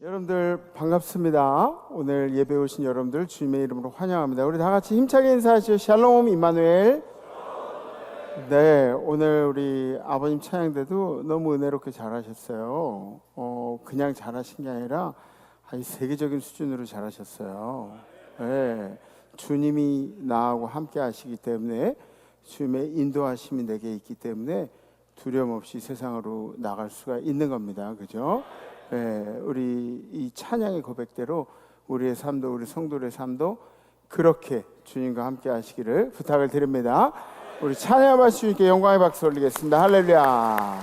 여러분들 반갑습니다. 오늘 예배 오신 여러분들 주님의 이름으로 환영합니다. 우리 다 같이 힘차게 인사하시죠. 샬롬 임마누엘. 네, 오늘 우리 아버님 찬양대도 너무 은혜롭게 잘하셨어요. 그냥 잘하신 게 아니라 아주 세계적인 수준으로 잘하셨어요. 네, 주님이 나하고 함께 하시기 때문에 주님의 인도하심이 내게 있기 때문에 두려움 없이 세상으로 나갈 수가 있는 겁니다. 그죠? 네, 우리 이 찬양의 고백대로 우리의 삶도 우리 성도의 삶도 그렇게 주님과 함께 하시기를 부탁을 드립니다. 우리 찬양하신 주님께 영광의 박수 올리겠습니다. 할렐루야.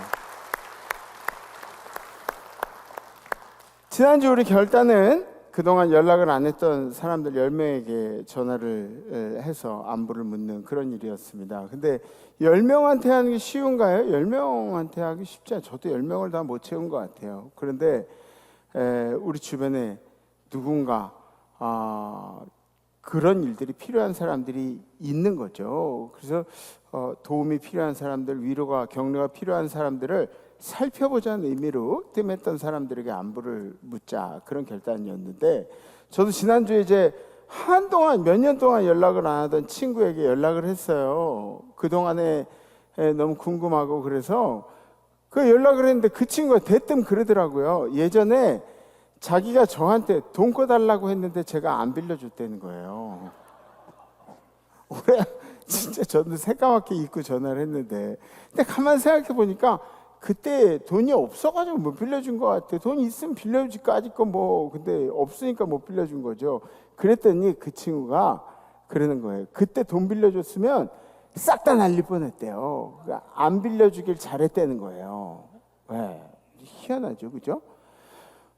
지난주 우리 결단은 그동안 연락을 안 했던 사람들 10명에게 전화를 해서 안부를 묻는 그런 일이었습니다. 근데 10명한테 하는 게 쉬운가요? 10명한테 하기 쉽지 않아요. 저도 10명을 다 못 채운 것 같아요. 그런데 우리 주변에 누군가 그런 일들이 필요한 사람들이 있는 거죠. 그래서 도움이 필요한 사람들, 위로가 격려가 필요한 사람들을 살펴보자는 의미로 뜸했던 사람들에게 안부를 묻자, 그런 결단이었는데, 저도 지난주에 이제 한동안 몇 년 동안 연락을 안 하던 친구에게 연락을 했어요. 그동안에 너무 궁금하고 그래서 그 연락을 했는데 그 친구가 대뜸 그러더라고요. 예전에 자기가 저한테 돈 꺼달라고 했는데 제가 안 빌려줬다는 거예요. 올해 진짜 저도 새까맣게 잊고 전화를 했는데, 근데 가만 생각해 보니까 그때 돈이 없어가지고 못 빌려준 것 같아. 돈이 있으면 빌려주지까지 거 뭐, 근데 없으니까 못 빌려준 거죠. 그랬더니 그 친구가 그러는 거예요. 그때 돈 빌려줬으면 싹 다 날릴 뻔했대요. 그러니까 안 빌려주길 잘했다는 거예요. 네. 희한하죠, 그죠?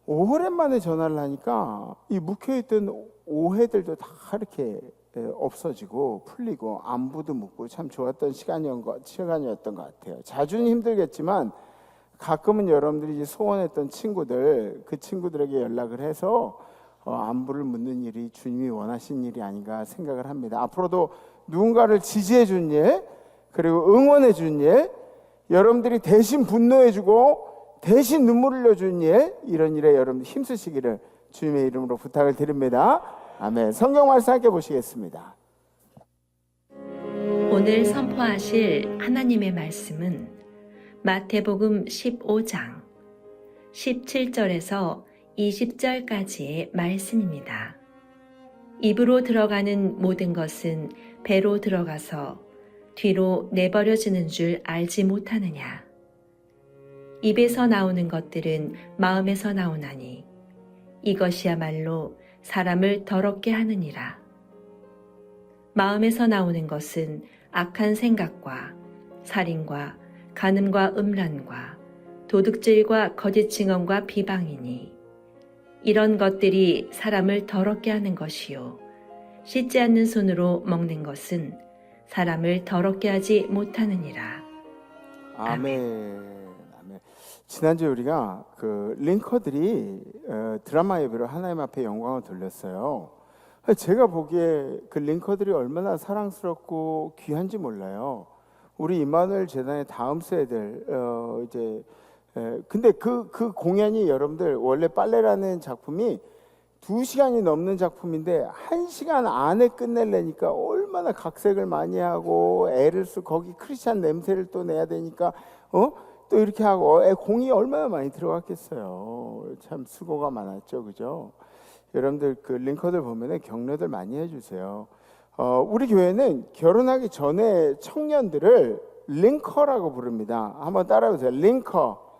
오랜만에 전화를 하니까 이 묵혀있던 오해들도 다 이렇게 없어지고 풀리고 안부도 묻고 참 좋았던 시간이었던 것 같아요. 자주는 힘들겠지만 가끔은 여러분들이 이제 소원했던 친구들, 그 친구들에게 연락을 해서 안부를 묻는 일이 주님이 원하신 일이 아닌가 생각을 합니다. 앞으로도 누군가를 지지해 준 일, 그리고 응원해 준 일, 여러분들이 대신 분노해 주고 대신 눈물 흘려 준 일, 이런 일에 여러분들 힘쓰시기를 주님의 이름으로 부탁을 드립니다. 아멘. 성경 말씀 함께 보시겠습니다. 오늘 선포하실 하나님의 말씀은 마태복음 15장 17절에서 20절까지의 말씀입니다. 입으로 들어가는 모든 것은 배로 들어가서 뒤로 내버려지는 줄 알지 못하느냐. 입에서 나오는 것들은 마음에서 나오나니 이것이야말로 사람을 더럽게 하느니라. 마음에서 나오는 것은 악한 생각과 살인과 간음과 음란과 도둑질과 거짓 증언과 비방이니 이런 것들이 사람을 더럽게 하는 것이요 씻지 않는 손으로 먹는 것은 사람을 더럽게 하지 못하느니라. 아멘. 아멘. 지난주에 우리가 그 링커들이 드라마 예배로 하나님 앞에 영광을 돌렸어요. 제가 보기에 그 링커들이 얼마나 사랑스럽고 귀한지 몰라요. 우리 임마누엘 재단의 다음 세대들 근데 그 공연이 여러분들 원래 빨래라는 작품이 2시간이 넘는 작품인데 1시간 안에 끝내려니까 얼마나 각색을 많이 하고 애를 쓰고 거기 크리스찬 냄새를 또 내야 되니까 또 이렇게 하고 공이 얼마나 많이 들어갔겠어요. 참 수고가 많았죠, 그죠? 여러분들 그 링커들 보면은 격려들 많이 해주세요. 우리 교회는 결혼하기 전에 청년들을 링커라고 부릅니다. 한번 따라해보세요. 링커.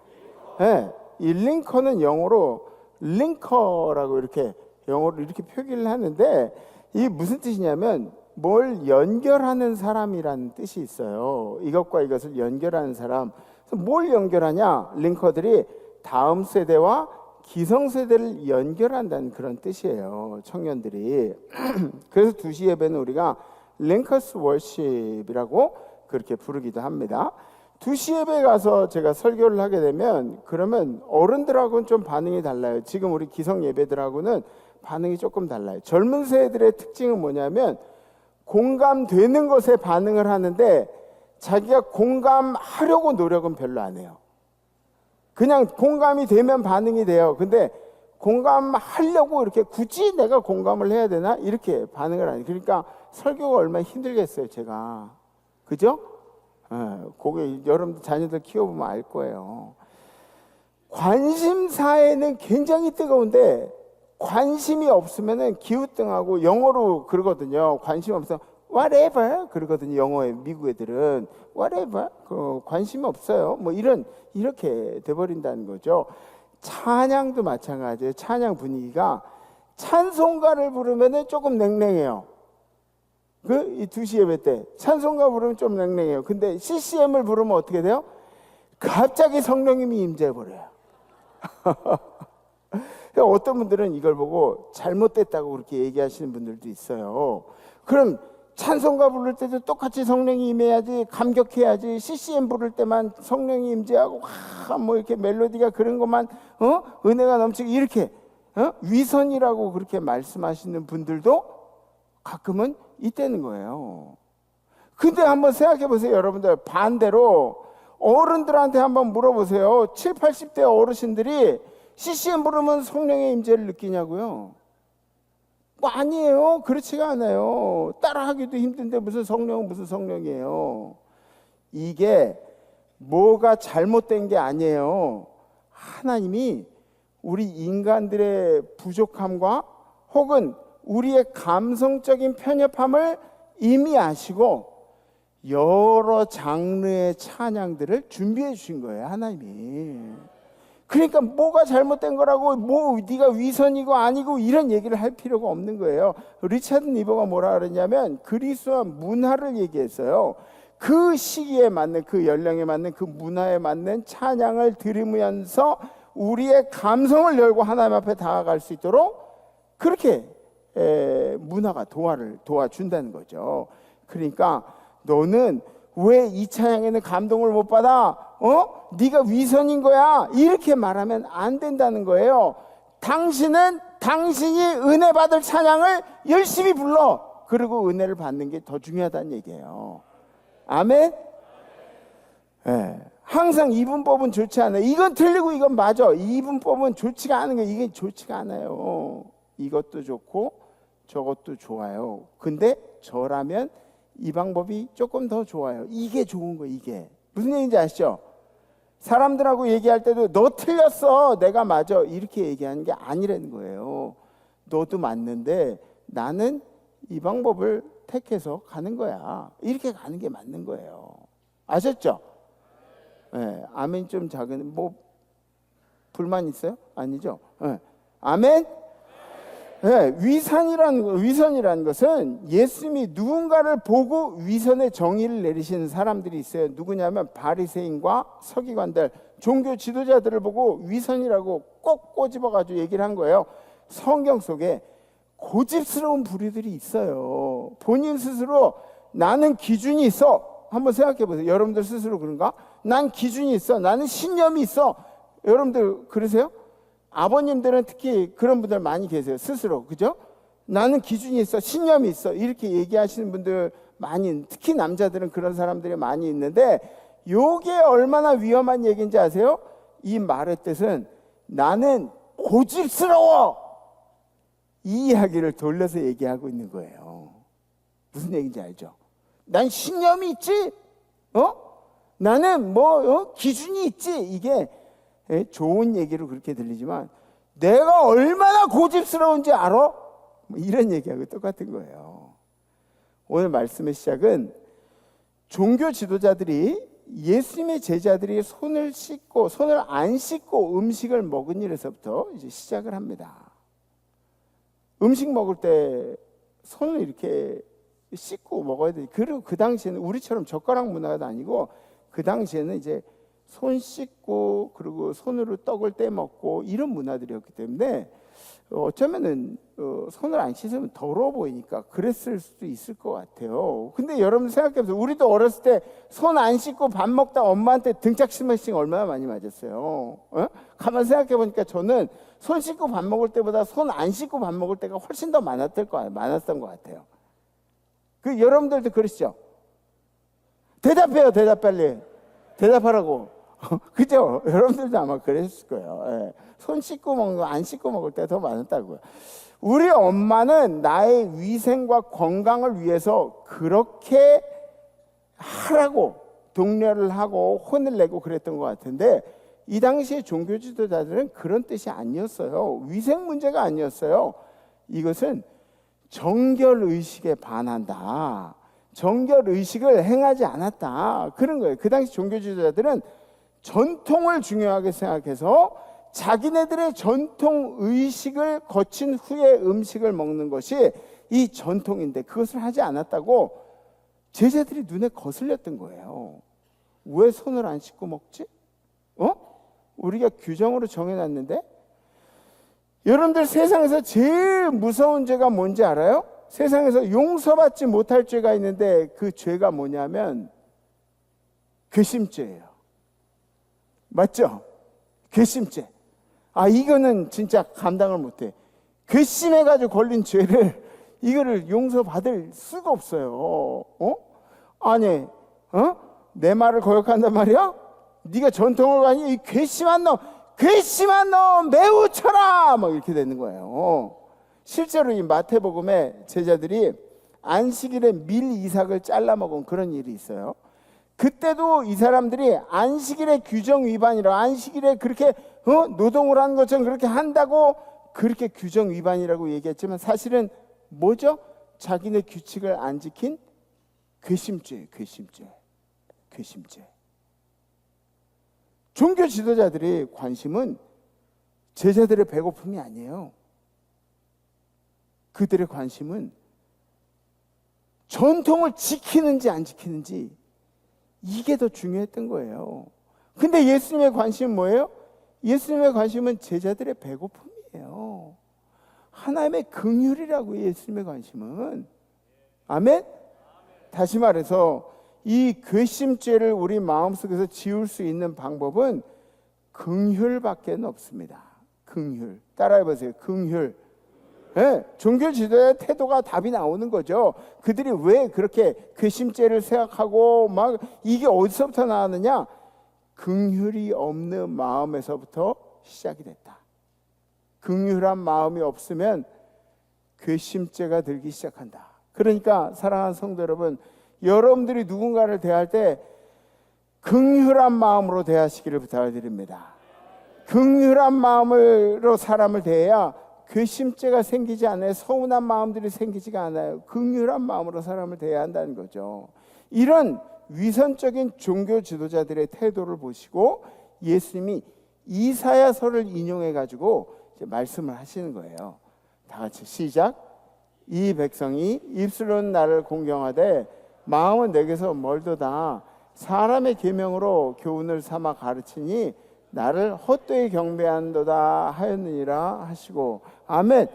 네, 이 링커는 영어로 링커라고 이렇게 영어로 이렇게 표기를 하는데, 이게 무슨 뜻이냐면 뭘 연결하는 사람이라는 뜻이 있어요. 이것과 이것을 연결하는 사람. 그래서 뭘 연결하냐? 링커들이 다음 세대와 기성세대를 연결한다는 그런 뜻이에요. 청년들이. 그래서 2시 예배는 우리가 링커스 월십이라고 그렇게 부르기도 합니다. 2시 예배에 가서 제가 설교를 하게 되면 그러면 어른들하고는 좀 반응이 달라요. 지금 우리 기성 예배들하고는 반응이 조금 달라요. 젊은 세대들의 특징은 뭐냐면 공감되는 것에 반응을 하는데 자기가 공감하려고 노력은 별로 안 해요. 그냥 공감이 되면 반응이 돼요. 근데 공감하려고 이렇게 굳이 내가 공감을 해야 되나? 이렇게 반응을 하니. 그러니까 설교가 얼마나 힘들겠어요, 제가. 그죠? 그게 여러분들 자녀들 키워보면 알 거예요. 관심사에는 굉장히 뜨거운데 관심이 없으면은 기우뚱하고, 영어로 그러거든요. 관심 없으면 whatever 그러거든요. 영어에 미국 애들은 whatever 관심이 없어요. 뭐 이렇게 돼버린다는 거죠. 찬양도 마찬가지예요. 찬양 분위기가 찬송가를 부르면은 조금 냉랭해요. 이 2시 예배 때 찬송가 부르면 좀 냉랭해요. 근데 CCM을 부르면 어떻게 돼요? 갑자기 성령님이 임재해버려요. 어떤 분들은 이걸 보고 잘못됐다고 그렇게 얘기하시는 분들도 있어요. 그럼 찬송가 부를 때도 똑같이 성령이 임해야지, 감격해야지, CCM 부를 때만 성령이 임재하고 뭐 이렇게 멜로디가 그런 것만 은혜가 넘치고 이렇게 위선이라고 그렇게 말씀하시는 분들도 가끔은 있다는 거예요. 근데 한번 생각해 보세요. 여러분들 반대로 어른들한테 한번 물어보세요. 7, 80대 어르신들이 CCM 부르면 성령의 임재를 느끼냐고요? 뭐 아니에요. 그렇지가 않아요. 따라하기도 힘든데 무슨 성령이에요. 이게 뭐가 잘못된 게 아니에요. 하나님이 우리 인간들의 부족함과 혹은 우리의 감성적인 편협함을 이미 아시고 여러 장르의 찬양들을 준비해 주신 거예요, 하나님이. 그러니까 뭐가 잘못된 거라고 뭐 네가 위선이고 아니고 이런 얘기를 할 필요가 없는 거예요. 리차드 니버가 뭐라 그랬냐면 그리스도와 문화를 얘기했어요. 그 시기에 맞는, 그 연령에 맞는, 그 문화에 맞는 찬양을 들으면서 우리의 감성을 열고 하나님 앞에 다가갈 수 있도록 그렇게 문화가 도와준다는 거죠. 그러니까 너는 왜 이 찬양에는 감동을 못 받아? 네가 위선인 거야. 이렇게 말하면 안 된다는 거예요. 당신은 당신이 은혜 받을 찬양을 열심히 불러. 그리고 은혜를 받는 게 더 중요하다는 얘기예요. 아멘? 항상 이분법은 좋지 않아요. 이건 틀리고 이건 맞아. 이분법은 좋지가 않은 거예요. 이게 좋지가 않아요. 이것도 좋고 저것도 좋아요. 근데 저라면 이 방법이 조금 더 좋아요. 이게 좋은 거예요. 이게 무슨 얘기인지 아시죠? 사람들하고 얘기할 때도 너 틀렸어, 내가 맞아, 이렇게 얘기하는 게 아니라는 거예요. 너도 맞는데 나는 이 방법을 택해서 가는 거야. 이렇게 가는 게 맞는 거예요. 아셨죠? 아멘 좀 작은, 뭐 불만 있어요? 아니죠? 아멘? 위선이라는 것은 예수님이 누군가를 보고 위선의 정의를 내리시는 사람들이 있어요. 누구냐면 바리새인과 서기관들, 종교 지도자들을 보고 위선이라고 꼭 꼬집어가지고 얘기를 한 거예요. 성경 속에 고집스러운 부류들이 있어요. 본인 스스로 나는 기준이 있어. 한번 생각해 보세요. 여러분들 스스로 그런가? 난 기준이 있어. 나는 신념이 있어. 여러분들 그러세요? 아버님들은 특히 그런 분들 많이 계세요. 스스로. 그죠? 나는 기준이 있어. 신념이 있어. 이렇게 얘기하시는 분들 많이, 특히 남자들은 그런 사람들이 많이 있는데 이게 얼마나 위험한 얘기인지 아세요? 이 말의 뜻은 나는 고집스러워. 이 이야기를 돌려서 얘기하고 있는 거예요. 무슨 얘기인지 알죠? 난 신념이 있지? 나는 기준이 있지? 이게 좋은 얘기로 그렇게 들리지만 내가 얼마나 고집스러운지 알아? 이런 얘기하고 똑같은 거예요. 오늘 말씀의 시작은 종교 지도자들이 예수님의 제자들이 손을 안 씻고 음식을 먹은 일에서부터 이제 시작을 합니다. 음식 먹을 때 손을 이렇게 씻고 먹어야 돼. 그리고 그 당시에는 우리처럼 젓가락 문화가 아니고 그 당시에는 이제 손 씻고 그리고 손으로 떡을 떼먹고 이런 문화들이었기 때문에 어쩌면은 손을 안 씻으면 더러워 보이니까 그랬을 수도 있을 것 같아요. 근데 여러분 생각해보세요. 우리도 어렸을 때 손 안 씻고 밥 먹다 엄마한테 등짝 스매싱 얼마나 많이 맞았어요. 가만 생각해보니까 저는 손 씻고 밥 먹을 때보다 손 안 씻고 밥 먹을 때가 훨씬 더 많았던 것 같아요. 여러분들도 그러시죠? 대답해요. 대답 빨리. 대답하라고. 그죠? 여러분들도 아마 그랬을 거예요. 예. 손 씻고 먹는 거 안 씻고 먹을 때 더 많았다고요. 우리 엄마는 나의 위생과 건강을 위해서 그렇게 하라고 독려를 하고 혼을 내고 그랬던 것 같은데, 이 당시에 종교 지도자들은 그런 뜻이 아니었어요. 위생 문제가 아니었어요. 이것은 정결의식에 반한다, 정결의식을 행하지 않았다, 그런 거예요. 그 당시 종교 지도자들은 전통을 중요하게 생각해서 자기네들의 전통의식을 거친 후에 음식을 먹는 것이 이 전통인데, 그것을 하지 않았다고 제자들이 눈에 거슬렸던 거예요. 왜 손을 안 씻고 먹지? 우리가 규정으로 정해놨는데. 여러분들, 세상에서 제일 무서운 죄가 뭔지 알아요? 세상에서 용서받지 못할 죄가 있는데, 그 죄가 뭐냐면 괘씸죄예요. 맞죠? 괘씸죄. 이거는 진짜 감당을 못해. 괘씸해가지고 걸린 죄를, 이거를 용서받을 수가 없어요. 아니, 내 말을 거역한단 말이야? 네가 전통을 가니 이 괘씸한 놈 매우 쳐라, 막 이렇게 되는 거예요. 실제로 이 마태복음에 제자들이 안식일에 밀 이삭을 잘라 먹은 그런 일이 있어요. 그때도 이 사람들이 안식일의 규정 위반이라, 안식일에 그렇게 노동을 하는 것처럼 그렇게 한다고 그렇게 규정 위반이라고 얘기했지만, 사실은 뭐죠? 자기네 규칙을 안 지킨 괘씸죄. 종교 지도자들의 관심은 제자들의 배고픔이 아니에요. 그들의 관심은 전통을 지키는지 안 지키는지, 이게 더 중요했던 거예요. 근데 예수님의 관심은 뭐예요? 예수님의 관심은 제자들의 배고픔이에요. 하나님의 긍휼이라고, 예수님의 관심은. 아멘? 다시 말해서 이 괘씸죄를 우리 마음속에서 지울 수 있는 방법은 긍휼밖에 없습니다. 긍휼. 따라해보세요. 긍휼. 네, 종교 지도의 태도가 답이 나오는 거죠. 그들이 왜 그렇게 괘씸죄를 생각하고 막 이게 어디서부터 나왔느냐? 긍휼이 없는 마음에서부터 시작이 됐다. 긍휼한 마음이 없으면 괘씸죄가 들기 시작한다. 그러니까 사랑하는 성도 여러분, 여러분들이 누군가를 대할 때 긍휼한 마음으로 대하시기를 부탁드립니다. 긍휼한 마음으로 사람을 대해야 괘씸죄가 생기지 않아요. 서운한 마음들이 생기지가 않아요. 긍휼한 마음으로 사람을 대해야 한다는 거죠. 이런 위선적인 종교 지도자들의 태도를 보시고 예수님이 이사야서를 인용해 가지고 말씀을 하시는 거예요. 다 같이 시작. 이 백성이 입술로는 나를 공경하되 마음은 내게서 멀도다. 사람의 계명으로 교훈을 삼아 가르치니 나를 헛되이 경배한도다 하였느니라 하시고. 아멘.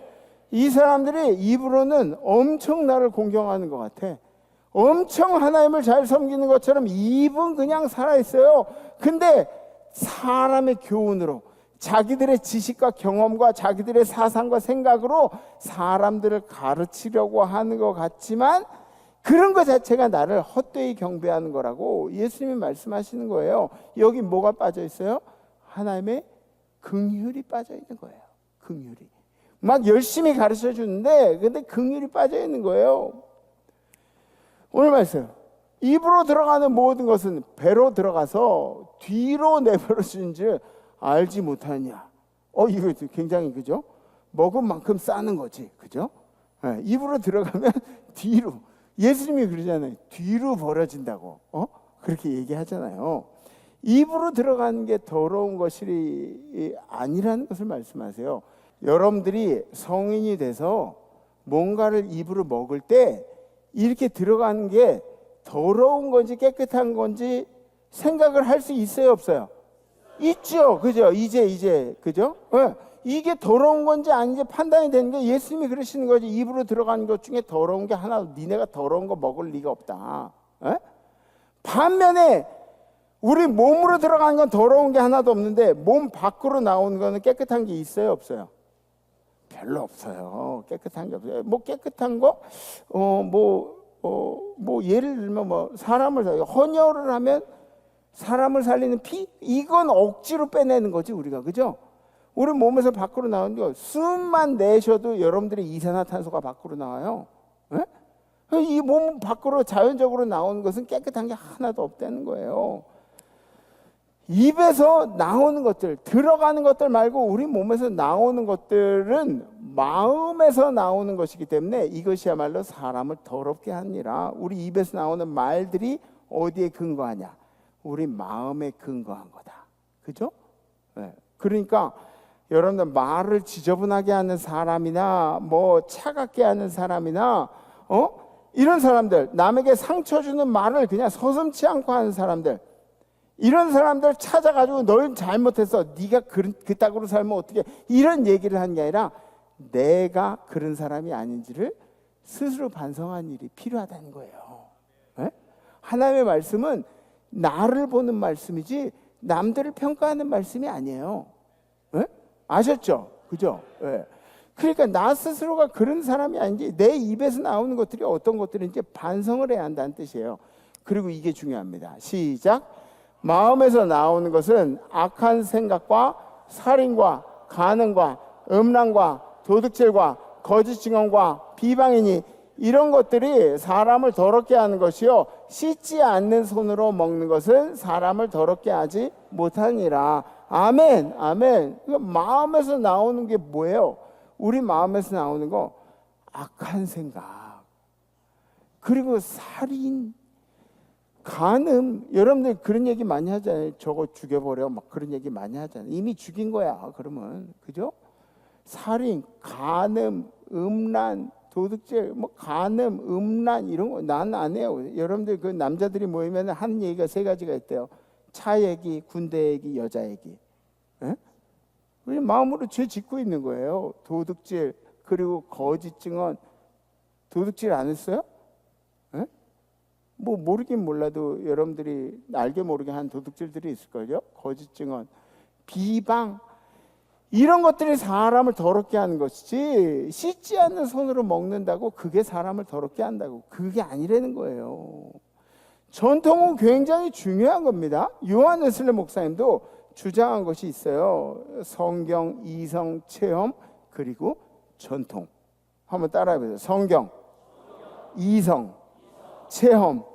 이 사람들이 입으로는 엄청 나를 공경하는 것 같아. 엄청 하나님을 잘 섬기는 것처럼 입은 그냥 살아있어요. 근데 사람의 교훈으로, 자기들의 지식과 경험과 자기들의 사상과 생각으로 사람들을 가르치려고 하는 것 같지만, 그런 것 자체가 나를 헛되이 경배하는 거라고 예수님이 말씀하시는 거예요. 여기 뭐가 빠져 있어요? 하나님의 긍휼이 빠져 있는 거예요. 긍휼이. 막 열심히 가르쳐 주는데 근데 긍휼이 빠져 있는 거예요. 오늘 말씀, 입으로 들어가는 모든 것은 배로 들어가서 뒤로 내버려 주는 줄 알지 못하냐. 이거 굉장히, 그죠? 먹은 만큼 싸는 거지, 그죠? 네, 입으로 들어가면 뒤로. 예수님이 그러잖아요. 뒤로 버려진다고. 그렇게 얘기하잖아요. 입으로 들어가는 게 더러운 것이 아니라는 것을 말씀하세요. 여러분들이 성인이 돼서 뭔가를 입으로 먹을 때 이렇게 들어가는 게 더러운 건지 깨끗한 건지 생각을 할 수 있어요, 없어요? 있죠. 그죠? 이제 그죠? 네. 이게 더러운 건지 아닌지 판단이 되는 게 예수님이 그러시는 거지. 입으로 들어가는 것 중에 더러운 게 하나도, 니네가 더러운 거 먹을 리가 없다. 네? 반면에 우리 몸으로 들어가는 건 더러운 게 하나도 없는데 몸 밖으로 나오는 거는 깨끗한 게 있어요, 없어요? 별로 없어요. 깨끗한 게 없어요. 뭐 깨끗한 거, 뭐 예를 들면 뭐 사람을 헌혈을 하면 사람을 살리는 피? 이건 억지로 빼내는 거지 우리가. 그죠? 우리 몸에서 밖으로 나오는 거 숨만 내셔도 여러분들의 이산화탄소가 밖으로 나와요. 예? 이 몸 밖으로 자연적으로 나오는 것은 깨끗한 게 하나도 없다는 거예요. 입에서 나오는 것들, 들어가는 것들 말고 우리 몸에서 나오는 것들은 마음에서 나오는 것이기 때문에 이것이야말로 사람을 더럽게 하니라. 우리 입에서 나오는 말들이 어디에 근거하냐? 우리 마음에 근거한 거다. 그죠? 네. 그러니까 여러분들 말을 지저분하게 하는 사람이나 뭐 차갑게 하는 사람이나 이런 사람들, 남에게 상처 주는 말을 그냥 서슴지 않고 하는 사람들, 이런 사람들 찾아가지고 널 잘못했어, 네가 그따구로 살면 어떻게, 이런 얘기를 하는 게 아니라 내가 그런 사람이 아닌지를 스스로 반성하는 일이 필요하다는 거예요. 네? 하나님의 말씀은 나를 보는 말씀이지 남들을 평가하는 말씀이 아니에요. 네? 아셨죠? 그죠? 네. 그러니까 나 스스로가 그런 사람이 아닌지, 내 입에서 나오는 것들이 어떤 것들인지 반성을 해야 한다는 뜻이에요. 그리고 이게 중요합니다. 시작. 마음에서 나오는 것은 악한 생각과 살인과 간음과 음란과 도둑질과 거짓 증언과 비방이니 이런 것들이 사람을 더럽게 하는 것이요 씻지 않는 손으로 먹는 것은 사람을 더럽게 하지 못하니라. 아멘. 아멘. 마음에서 나오는 게 뭐예요? 우리 마음에서 나오는 거 악한 생각, 그리고 살인, 간음. 여러분들 그런 얘기 많이 하잖아요. 저거 죽여버려 막 그런 얘기 많이 하잖아요. 이미 죽인 거야 그러면. 그죠? 살인, 간음, 음란, 도둑질, 뭐 간음, 음란 이런 거 난 안 해요. 여러분들 그 남자들이 모이면 하는 얘기가 세 가지가 있대요. 차 얘기, 군대 얘기, 여자 얘기. 에? 우리 마음으로 죄 짓고 있는 거예요. 도둑질, 그리고 거짓 증언. 도둑질 안 했어요? 에? 뭐 모르긴 몰라도 여러분들이 알게 모르게 한 도둑질들이 있을걸요. 거짓 증언, 비방, 이런 것들이 사람을 더럽게 하는 것이지 씻지 않는 손으로 먹는다고 그게 사람을 더럽게 한다고 그게 아니라는 거예요. 전통은 굉장히 중요한 겁니다. 요한 웨슬리 목사님도 주장한 것이 있어요. 성경, 이성, 체험, 그리고 전통. 한번 따라해보세요. 성경, 이성, 체험,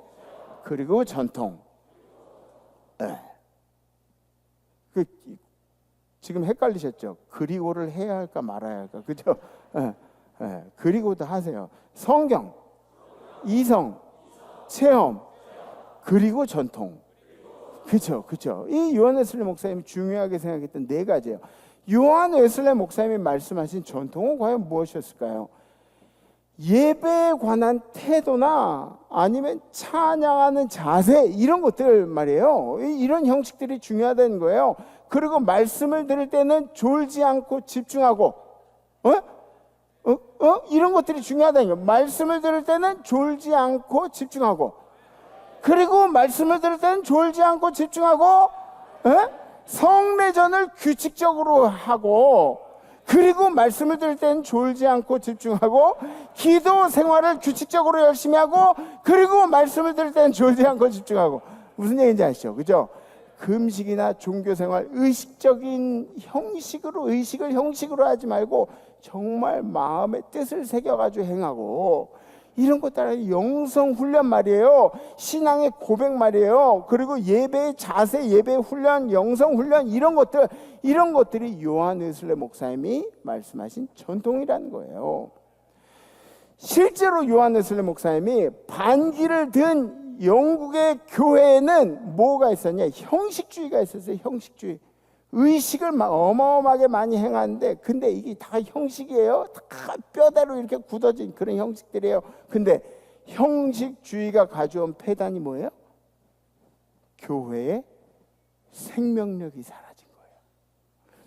그리고 전통. 지금 헷갈리셨죠? 그리고를 해야 할까 말아야 할까? 그죠? 그리고도 하세요. 성경, 이성, 체험, 그리고 전통. 그죠? 그죠? 이 요한 웨슬리 목사님이 중요하게 생각했던 네 가지예요. 요한 웨슬리 목사님이 말씀하신 전통은 과연 무엇이었을까요? 예배에 관한 태도나 아니면 찬양하는 자세, 이런 것들 말이에요. 이런 형식들이 중요하다는 거예요. 그리고 말씀을 들을 때는 졸지 않고 집중하고, 이런 것들이 중요하다는 거예요. 말씀을 들을 때는 졸지 않고 집중하고, 그리고 말씀을 들을 때는 졸지 않고 집중하고, 성례전을 규칙적으로 하고, 그리고 말씀을 들을 때는 졸지 않고 집중하고, 기도 생활을 규칙적으로 열심히 하고, 그리고 말씀을 들을 때는 졸지 않고 집중하고. 무슨 얘기인지 아시죠? 그죠? 금식이나 종교생활, 의식적인 형식으로, 의식을 형식으로 하지 말고 정말 마음의 뜻을 새겨가지고 행하고, 이런 것 따라 영성 훈련 말이에요. 신앙의 고백 말이에요. 그리고 예배의 자세, 예배 훈련, 영성 훈련, 이런 것들이 요한 웨슬리 목사님이 말씀하신 전통이라는 거예요. 실제로 요한 웨슬리 목사님이 반기를 든 영국의 교회에는 뭐가 있었냐? 형식주의가 있었어요. 형식주의. 의식을 막 어마어마하게 많이 행하는데, 근데 이게 다 형식이에요. 다 뼈대로 이렇게 굳어진 그런 형식들이에요. 근데 형식주의가 가져온 폐단이 뭐예요? 교회의 생명력이 사라진 거예요.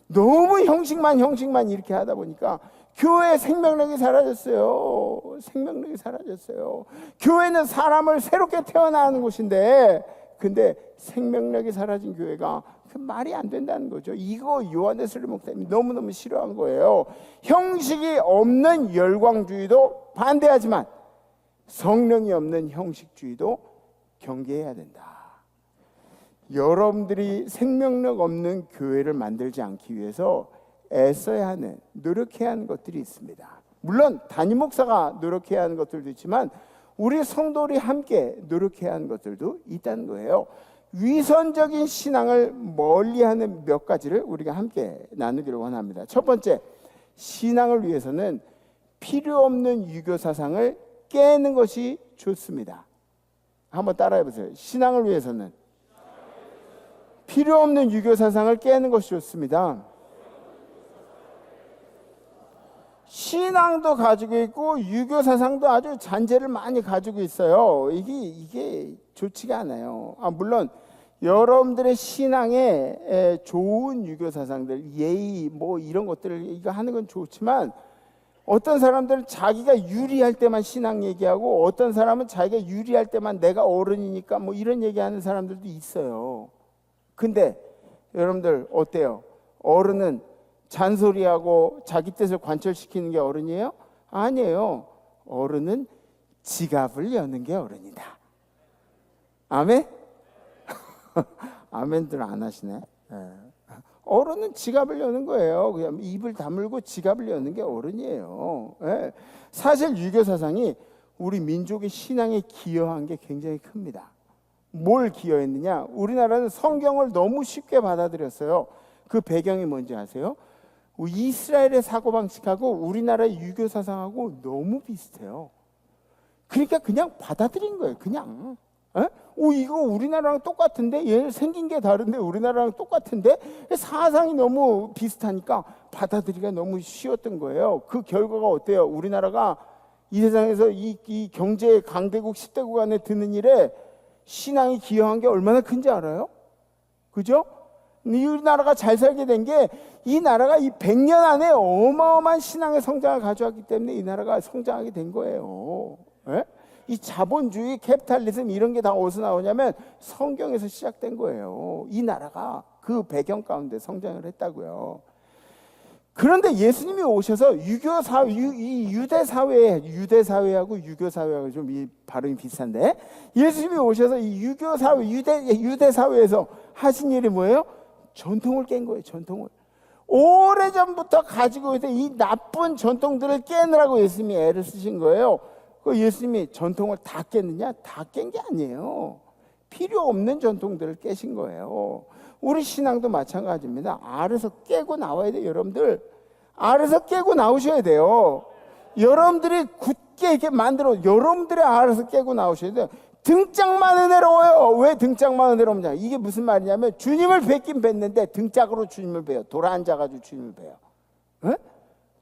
너무 형식만 이렇게 하다 보니까 교회의 생명력이 사라졌어요. 생명력이 사라졌어요. 교회는 사람을 새롭게 태어나는 곳인데, 근데 생명력이 사라진 교회가 말이 안 된다는 거죠. 이거 요한 웨슬리 목사님이 너무너무 싫어한 거예요. 형식이 없는 열광주의도 반대하지만 성령이 없는 형식주의도 경계해야 된다. 여러분들이 생명력 없는 교회를 만들지 않기 위해서 애써야 하는, 노력해야 하는 것들이 있습니다. 물론 담임 목사가 노력해야 하는 것들도 있지만 우리 성도들이 함께 노력해야 하는 것들도 있다는 거예요. 위선적인 신앙을 멀리하는 몇 가지를 우리가 함께 나누기를 원합니다. 첫 번째, 신앙을 위해서는 필요 없는 유교 사상을 깨는 것이 좋습니다. 한번 따라해 보세요. 신앙을 위해서는 필요 없는 유교 사상을 깨는 것이 좋습니다. 신앙도 가지고 있고 유교 사상도 아주 잔재를 많이 가지고 있어요. 이게 좋지가 않아요. 물론 여러분들의 신앙에 좋은 유교 사상들, 예의 뭐 이런 것들을 이거 하는 건 좋지만 어떤 사람들은 자기가 유리할 때만 신앙 얘기하고 어떤 사람은 자기가 유리할 때만 내가 어른이니까 뭐 이런 얘기하는 사람들도 있어요. 근데 여러분들 어때요? 어른은 잔소리하고 자기 뜻을 관철시키는 게 어른이에요? 아니에요. 어른은 지갑을 여는 게 어른이다. 아멘? 아멘들 안 하시네. 어른은 지갑을 여는 거예요. 그냥 입을 다물고 지갑을 여는 게 어른이에요. 사실 유교 사상이 우리 민족의 신앙에 기여한 게 굉장히 큽니다. 뭘 기여했느냐? 우리나라는 성경을 너무 쉽게 받아들였어요. 그 배경이 뭔지 아세요? 이스라엘의 사고방식하고 우리나라의 유교 사상하고 너무 비슷해요. 그러니까 그냥 받아들인 거예요. 그냥. 이거 우리나라랑 똑같은데? 얘 생긴 게 다른데 우리나라랑 똑같은데? 사상이 너무 비슷하니까 받아들이기가 너무 쉬웠던 거예요. 그 결과가 어때요? 우리나라가 이 세상에서 이 경제 강대국 10대국 안에 드는 일에 신앙이 기여한 게 얼마나 큰지 알아요? 그죠? 이 나라가 잘 살게 된 게 이 나라가 이 100년 안에 어마어마한 신앙의 성장을 가져왔기 때문에 이 나라가 성장하게 된 거예요. 이 자본주의, 캐피탈리즘 이런 게 다 어디서 나오냐면 성경에서 시작된 거예요. 이 나라가 그 배경 가운데 성장을 했다고요. 그런데 예수님이 오셔서 유교 사회, 이 유대 사회하고 유교 사회하고 좀 이 발음이 비슷한데, 예수님이 오셔서 이 유교 사회, 유대 사회에서 하신 일이 뭐예요? 전통을 깬 거예요. 전통을. 오래전부터 가지고 있던 이 나쁜 전통들을 깨느라고 예수님이 애를 쓰신 거예요. 그 예수님이 전통을 다 깼느냐? 다 깬 게 아니에요. 필요 없는 전통들을 깨신 거예요. 우리 신앙도 마찬가지입니다. 알에서 깨고 나와야 돼요. 여러분들 알에서 깨고 나오셔야 돼요. 여러분들이 굳게 이렇게 만들어 여러분들의 알에서 깨고 나오셔야 돼요. 등짝만 은혜로워요. 왜 등짝만 은혜로우냐? 이게 무슨 말이냐면 주님을 뵙긴 뵀는데 등짝으로 주님을 뵈요. 돌아 앉아가지고 주님을 뵈요.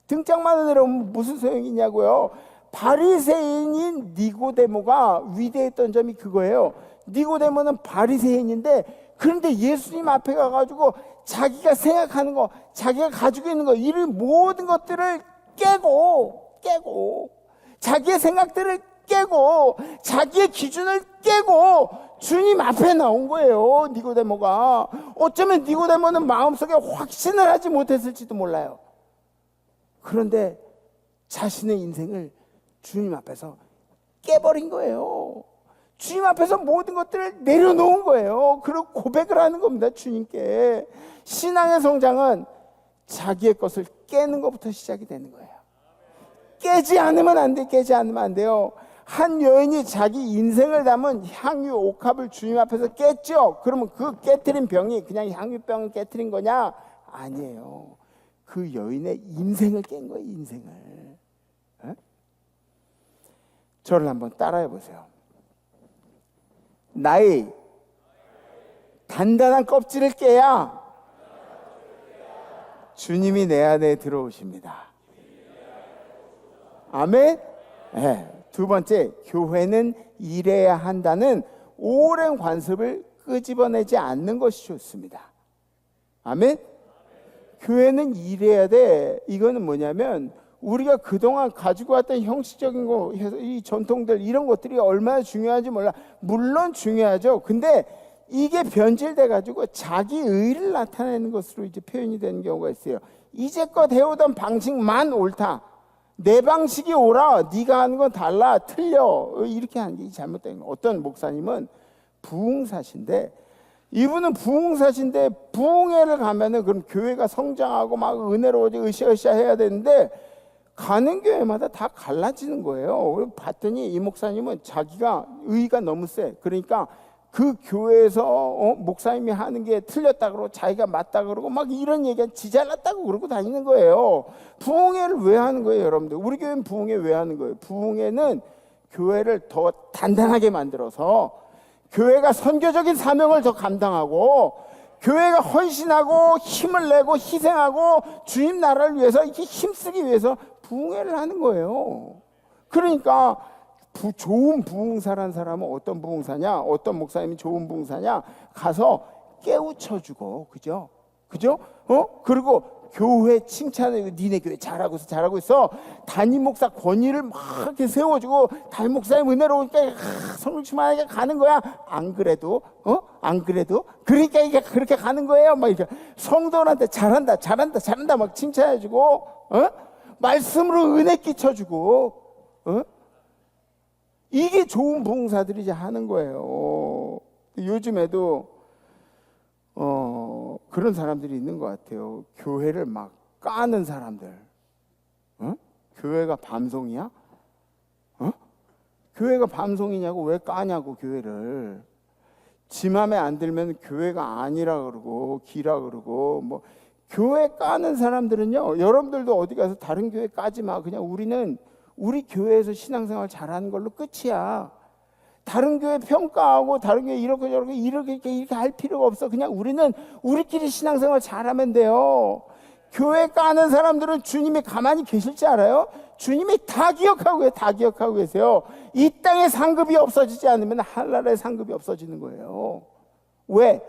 등짝만 은혜로우면 무슨 소용이 있냐고요. 바리새인인 니고데모가 위대했던 점이 그거예요. 니고데모는 바리새인인데 그런데 예수님 앞에 가가지고 자기가 생각하는 거, 자기가 가지고 있는 거, 이런 모든 것들을 깨고 자기의 생각들을 깨고 자기의 기준을 깨고 주님 앞에 나온 거예요. 니고데모가. 어쩌면 니고데모는 마음속에 확신을 하지 못했을지도 몰라요. 그런데 자신의 인생을 주님 앞에서 깨버린 거예요. 주님 앞에서 모든 것들을 내려놓은 거예요. 그리고 고백을 하는 겁니다. 주님께. 신앙의 성장은 자기의 것을 깨는 것부터 시작이 되는 거예요. 깨지 않으면 안 돼. 깨지 않으면 안 돼요. 한 여인이 자기 인생을 담은 향유 옥합을 주님 앞에서 깼죠. 그러면 그 깨트린 병이 그냥 향유병을 깨트린 거냐? 아니에요. 그 여인의 인생을 깬 거예요. 인생을. 저를 한번 따라해 보세요. 나의 단단한 껍질을 깨야 주님이 내 안에 들어오십니다. 아멘? 네. 두 번째, 교회는 일해야 한다는 오랜 관습을 끄집어내지 않는 것이 좋습니다. 아멘? 교회는 일해야 돼. 이거는 뭐냐면 우리가 그동안 가지고 왔던 형식적인 거, 이 전통들 이런 것들이 얼마나 중요한지 몰라. 물론 중요하죠. 근데 이게 변질돼 가지고 자기 의를 나타내는 것으로 이제 표현이 되는 경우가 있어요. 이제껏 해오던 방식만 옳다. 내 방식이 옳아. 네가 하는 건 달라. 틀려. 이렇게 하는 게 잘못된 거예요. 어떤 목사님은 부흥사신데 이분은 부흥사신데 부흥회를 가면은 그럼 교회가 성장하고 막 은혜로워지고 으쌰으쌰 해야 되는데 가는 교회마다 다 갈라지는 거예요. 봤더니 이 목사님은 자기가 의의가 너무 세. 그러니까 그 교회에서 목사님이 하는 게 틀렸다 그러고 자기가 맞다 그러고 막 이런 얘기가 지잘났다고 그러고 다니는 거예요. 부흥회를 왜 하는 거예요, 여러분들? 우리 교회는 부흥회 왜 하는 거예요? 부흥회는 교회를 더 단단하게 만들어서 교회가 선교적인 사명을 더 감당하고 교회가 헌신하고 힘을 내고 희생하고 주님 나라를 위해서 이렇게 힘쓰기 위해서 부흥회를 하는 거예요. 그러니까 좋은 부흥사라는 사람은 어떤 부흥사냐? 어떤 목사님이 좋은 부흥사냐? 가서 깨우쳐주고, 그죠? 그리고 교회 칭찬해. 니네 교회 잘하고 있어. 담임 목사 권위를 막 이렇게 세워주고 담임 목사님 은혜로우니까 성령충만하게 가는 거야. 안 그래도 그러니까 이게 그렇게 가는 거예요. 막 이렇게 성도한테 잘한다 막 칭찬해주고, 말씀으로 은혜 끼쳐주고, 이게 좋은 부흥사들이 이제 하는 거예요. 요즘에도 그런 사람들이 있는 것 같아요. 교회를 막 까는 사람들. 교회가 밤송이야? 교회가 밤송이냐고 왜 까냐고 교회를. 지 맘에 안 들면 교회가 아니라 그러고 기라 그러고 뭐 교회 까는 사람들은요. 여러분들도 어디 가서 다른 교회 까지 마. 그냥 우리는 우리 교회에서 신앙생활 잘하는 걸로 끝이야. 다른 교회 평가하고 다른 교회 이렇게 할 필요가 없어. 그냥 우리는 우리끼리 신앙생활 잘하면 돼요. 교회 까는 사람들은 주님이 가만히 계실지 알아요? 주님이 다 기억하고 계세요. 이 땅에 상급이 없어지지 않으면 하늘나라의 상급이 없어지는 거예요. 왜?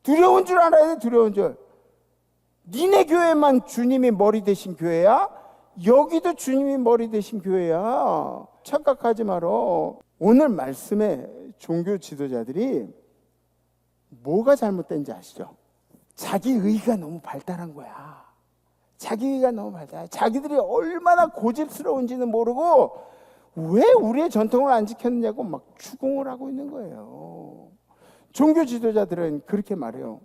두려운 줄 알아야 돼. 두려운 줄. 니네 교회만 주님이 머리 대신 교회야? 여기도 주님이 머리 대신 교회야. 착각하지 말어. 오늘 말씀에 종교 지도자들이 뭐가 잘못된지 아시죠? 자기 의가 너무 발달한 거야. 자기들이 얼마나 고집스러운지는 모르고 왜 우리의 전통을 안 지켰느냐고 막 추궁을 하고 있는 거예요. 종교 지도자들은 그렇게 말해요.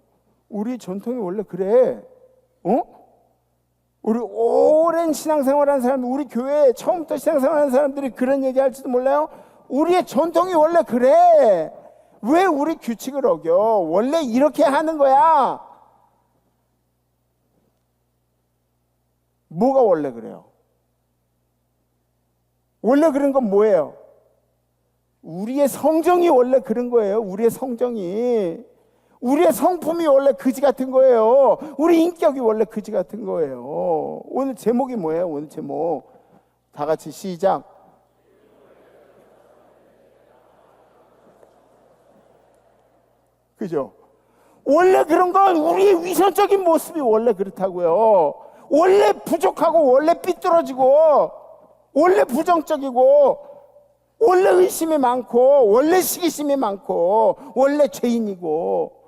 우리 전통이 원래 그래. 우리 오랜 신앙생활하는 사람들, 우리 교회에 처음부터 신앙생활하는 사람들이 그런 얘기할지도 몰라요. 우리의 전통이 원래 그래. 왜 우리 규칙을 어겨? 원래 이렇게 하는 거야. 뭐가 원래 그래요? 원래 그런 건 뭐예요? 우리의 성정이 원래 그런 거예요. 우리의 성정이. 우리의 성품이 원래 그지 같은 거예요. 우리 인격이 원래 그지 같은 거예요. 오늘 제목이 뭐예요? 오늘 제목 다 같이 시작. 그죠? 원래 그런 건 우리의 위선적인 모습이 원래 그렇다고요. 원래 부족하고 원래 삐뚤어지고 원래 부정적이고 원래 의심이 많고 원래 시기심이 많고 원래 죄인이고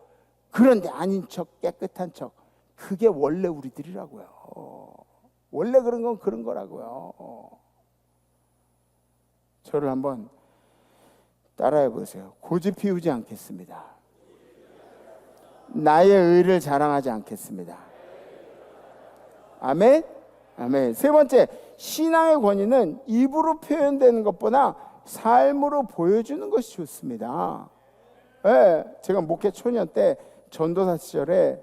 그런데 아닌 척 깨끗한 척 그게 원래 우리들이라고요. 원래 그런 건 그런 거라고요. 저를 한번 따라해 보세요. 고집 피우지 않겠습니다. 나의 의를 자랑하지 않겠습니다. 아멘? 아멘. 세 번째, 신앙의 권위는 입으로 표현되는 것보다 삶으로 보여주는 것이 좋습니다. 네, 제가 목회 초년 때 전도사 시절에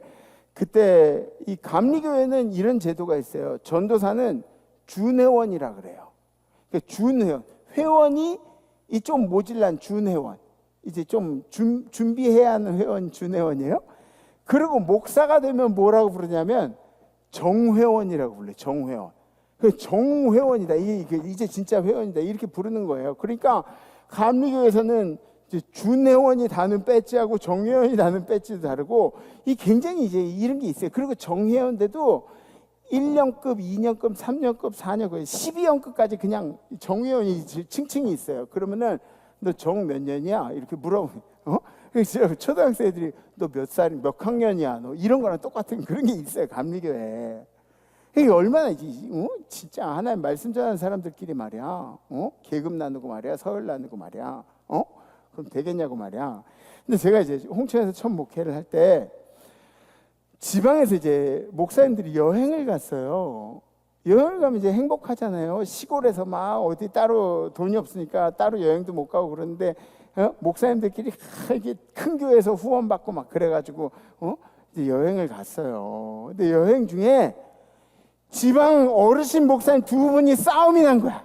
그때 이 감리교회는 이런 제도가 있어요. 전도사는 준회원이라 그래요. 그러니까 준회원, 회원이 이 좀 모질란 준회원, 이제 좀 준비해야 하는 회원 준회원이에요. 그리고 목사가 되면 뭐라고 부르냐면 정회원이라고 불러요. 정회원. 그 정회원이다. 이제 진짜 회원이다. 이렇게 부르는 거예요. 그러니까 감리교에서는 준회원이 다는 배지하고 정회원이 다는 배지도 다르고 이 굉장히 이제 이런 게 있어요. 그리고 정회원인데도 1년급, 2년급, 3년급, 4년급, 12년급까지 그냥 정회원이 층층이 있어요. 그러면은 너 정 몇 년이야? 이렇게 물어보면 그래서 초등학생 애들이 너 몇 살이 몇 학년이야? 너 이런 거랑 똑같은 그런 게 있어요. 감리교회. 이게 얼마나 진짜 하나님 말씀 전하는 사람들끼리 말이야. 계급 나누고 말이야. 서열 나누고 말이야. 그럼 되겠냐고 말이야. 근데 제가 이제 홍천에서 처음 목회를 할 때 지방에서 이제 목사님들이 여행을 갔어요. 여행을 가면 이제 행복하잖아요. 시골에서 막 어디 따로 돈이 없으니까 따로 여행도 못 가고 그러는데 목사님들끼리 이렇게 큰 교회에서 후원 받고 막 그래가지고 이제 여행을 갔어요. 근데 여행 중에 지방 어르신 목사님 두 분이 싸움이 난 거야.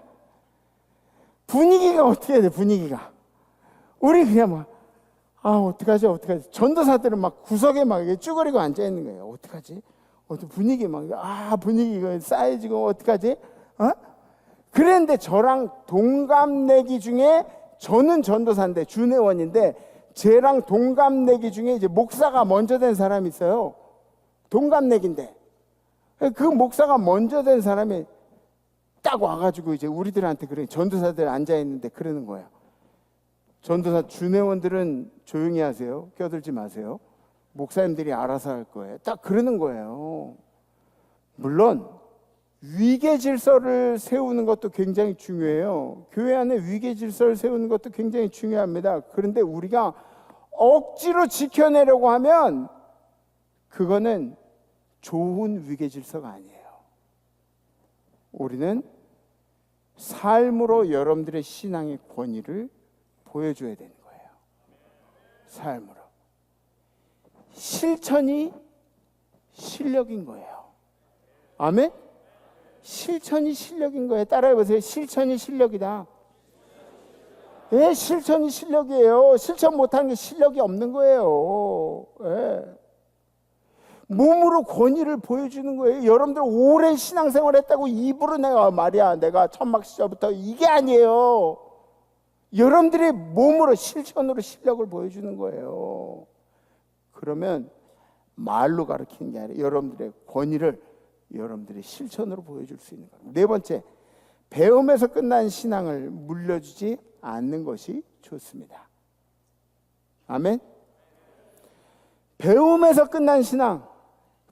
분위기가 어떻게 해야 돼? 분위기가 우리 그냥 막 어떡하지? 전도사들은 막 구석에 막 쭈그리고 앉아 있는 거예요. 어떡하지? 분위기 막 분위기가 쌓여지고 어떡하지? 그랬는데 저랑 동갑내기 중에 저는 전도사인데 준회원인데 쟤랑 동갑내기 중에 이제 목사가 먼저 된 사람이 있어요. 동갑내기인데 그 목사가 먼저 된 사람이 딱 와가지고 이제 우리들한테 그래 전도사들 앉아 있는데 그러는 거예요. 전도사 준회원들은 조용히 하세요. 껴들지 마세요. 목사님들이 알아서 할 거예요. 딱 그러는 거예요. 물론 위계 질서를 세우는 것도 굉장히 중요해요. 교회 안에 위계 질서를 세우는 것도 굉장히 중요합니다. 그런데 우리가 억지로 지켜내려고 하면 그거는 좋은 위계 질서가 아니에요. 우리는 삶으로 여러분들의 신앙의 권위를 보여줘야 되는 거예요. 삶으로. 실천이 실력인 거예요. 아멘? 실천이 실력인 거예요. 따라해보세요. 실천이 실력이다. 예, 실천이 실력이에요. 실천 못하는 게 실력이 없는 거예요. 예. 몸으로 권위를 보여주는 거예요. 여러분들 오랜 신앙생활 했다고 입으로 내가 천막 시절부터 이게 아니에요. 여러분들이 몸으로 실천으로 실력을 보여주는 거예요. 그러면 말로 가르치는 게 아니라 여러분들의 권위를 여러분들이 실천으로 보여줄 수 있는 겁니다. 네 번째, 배움에서 끝난 신앙을 물려주지 않는 것이 좋습니다. 아멘? 배움에서 끝난 신앙,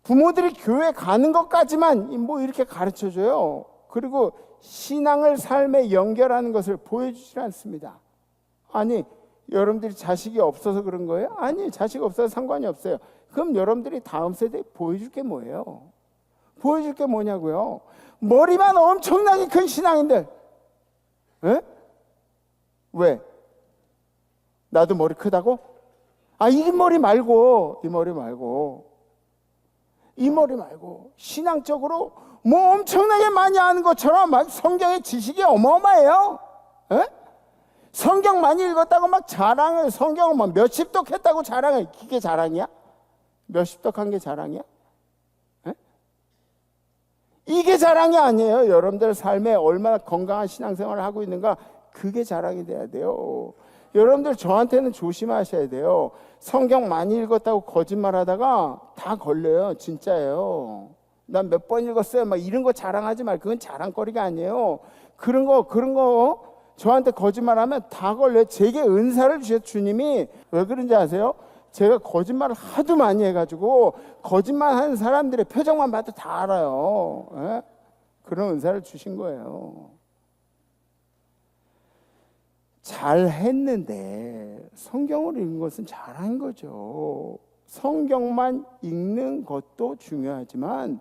부모들이 교회 가는 것까지만 뭐 이렇게 가르쳐줘요. 그리고 신앙을 삶에 연결하는 것을 보여주지 않습니다. 아니, 여러분들이 자식이 없어서 그런 거예요? 아니, 자식 없어서 상관이 없어요. 그럼 여러분들이 다음 세대에 보여줄 게 뭐예요? 보여줄 게 뭐냐고요? 머리만 엄청나게 큰 신앙인들. 에? 왜? 나도 머리 크다고? 이 머리 말고 신앙적으로 뭐 엄청나게 많이 아는 것처럼 막 성경의 지식이 어마어마해요. 에? 성경 많이 읽었다고 막 자랑을, 성경을 막 몇십 독 했다고 자랑을, 이게 자랑이야? 몇십 독 한 게 자랑이야? 에? 이게 자랑이 아니에요. 여러분들 삶에 얼마나 건강한 신앙생활을 하고 있는가, 그게 자랑이 돼야 돼요. 여러분들 저한테는 조심하셔야 돼요. 성경 많이 읽었다고 거짓말하다가 다 걸려요. 진짜예요. 난 몇 번 읽었어요. 막 이런 거 자랑하지 말고, 그건 자랑거리가 아니에요. 그런 거 저한테 거짓말하면 다 걸려요. 제게 은사를 주셨 주님이. 왜 그런지 아세요? 제가 거짓말을 하도 많이 해가지고 거짓말하는 사람들의 표정만 봐도 다 알아요. 에? 그런 은사를 주신 거예요. 잘했는데 성경을 읽은 것은 잘한 거죠. 성경만 읽는 것도 중요하지만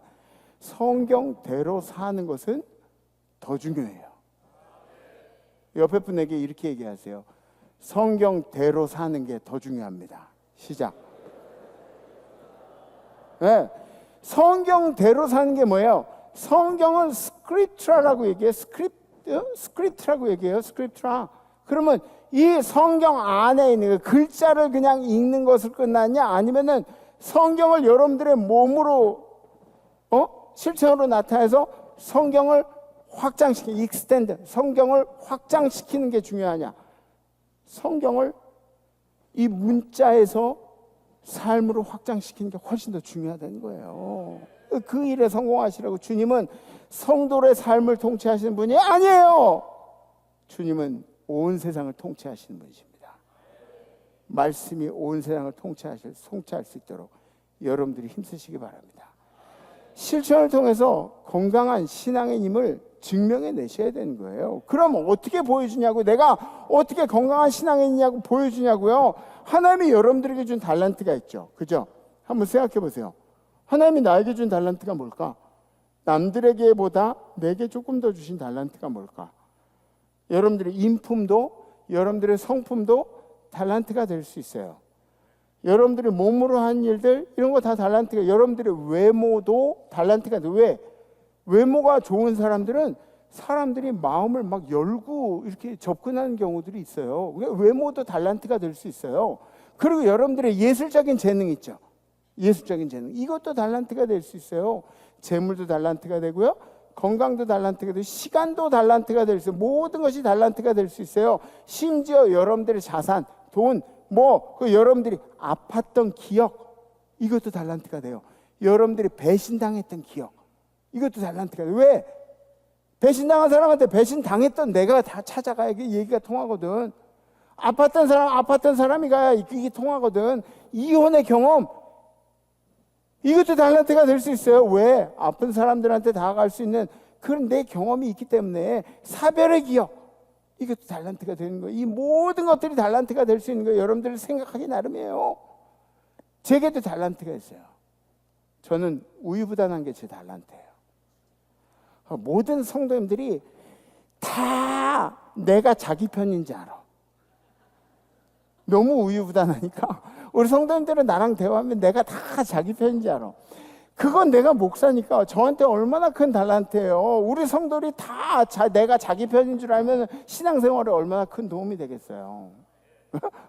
성경대로 사는 것은 더 중요해요. 옆에 분에게 이렇게 얘기하세요. 성경대로 사는 게 더 중요합니다. 시작. 네. 성경대로 사는 게 뭐예요? 성경은 스크립트라라고 얘기해요. 스크립트라고 얘기해요. 스크립트라. 그러면 이 성경 안에 있는 글자를 그냥 읽는 것을 끝났냐? 아니면은 성경을 여러분들의 몸으로 실천으로 나타내서 성경을 성경을 확장시키는 게 중요하냐? 성경을 이 문자에서 삶으로 확장시키는 게 훨씬 더 중요하다는 거예요. 그 일에 성공하시라고. 주님은 성도의 삶을 통치하시는 분이 아니에요. 주님은 온 세상을 통치하시는 분이십니다. 말씀이 온 세상을 통치할 수 있도록 여러분들이 힘쓰시기 바랍니다. 실천을 통해서 건강한 신앙의 힘을 증명해 내셔야 되는 거예요. 그럼 어떻게 보여주냐고, 내가 어떻게 건강한 신앙이 있냐고 보여주냐고요. 하나님이 여러분들에게 준 달란트가 있죠. 그죠? 한번 생각해 보세요. 하나님이 나에게 준 달란트가 뭘까? 남들에게보다 내게 조금 더 주신 달란트가 뭘까? 여러분들의 인품도, 여러분들의 성품도 달란트가 될 수 있어요. 여러분들이 몸으로 한 일들, 이런 거 다 달란트가, 여러분들의 외모도 달란트가 돼. 왜? 외모가 좋은 사람들은 사람들이 마음을 막 열고 이렇게 접근하는 경우들이 있어요. 외모도 달란트가 될 수 있어요. 그리고 여러분들의 예술적인 재능 있죠. 예술적인 재능, 이것도 달란트가 될 수 있어요. 재물도 달란트가 되고요, 건강도 달란트가 되고, 시간도 달란트가 될 수 있어요. 모든 것이 달란트가 될 수 있어요. 심지어 여러분들의 자산, 돈, 여러분들이 아팠던 기억, 이것도 달란트가 돼요. 여러분들이 배신당했던 기억, 이것도 달란트가 돼요. 왜? 배신당한 사람한테 배신당했던 내가 다 찾아가야 얘기가 통하거든. 아팠던 사람이 가야 이게 통하거든. 이혼의 경험, 이것도 달란트가 될 수 있어요. 왜? 아픈 사람들한테 다가갈 수 있는 그런 내 경험이 있기 때문에. 사별의 기억, 이것도 달란트가 되는 거예요. 이 모든 것들이 달란트가 될 수 있는 거예요. 여러분들 생각하기 나름이에요. 제게도 달란트가 있어요. 저는 우유부단한 게 제 달란트예요. 모든 성도님들이 다 내가 자기 편인지 알아. 너무 우유부단하니까 우리 성도님들은 나랑 대화하면 내가 다 자기 편인지 알아. 그건 내가 목사니까 저한테 얼마나 큰 달란트예요. 우리 성도들이 다 내가 자기 편인 줄 알면 신앙생활에 얼마나 큰 도움이 되겠어요.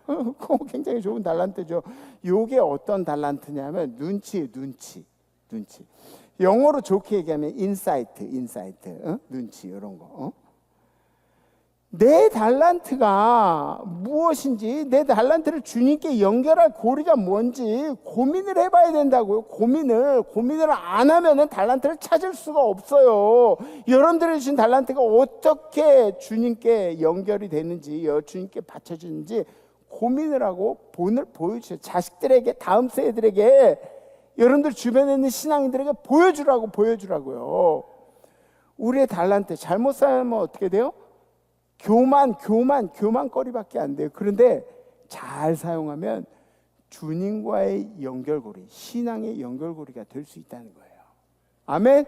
그거 굉장히 좋은 달란트죠. 이게 어떤 달란트냐면 눈치. 영어로 좋게 얘기하면 인사이트, 눈치, 이런 거. 내 달란트가 무엇인지, 내 달란트를 주님께 연결할 고리가 뭔지 고민을 해봐야 된다고요. 고민을 안 하면은 달란트를 찾을 수가 없어요. 여러분들이 주신 달란트가 어떻게 주님께 연결이 되는지, 주님께 바쳐지는지 고민을 하고 본을 보여주세요. 자식들에게, 다음 세대들에게, 여러분들 주변에 있는 신앙인들에게 보여주라고요. 우리의 달란트 잘못 사용하면 어떻게 돼요? 교만거리밖에 안 돼요. 그런데 잘 사용하면 주님과의 연결고리, 신앙의 연결고리가 될 수 있다는 거예요. 아멘.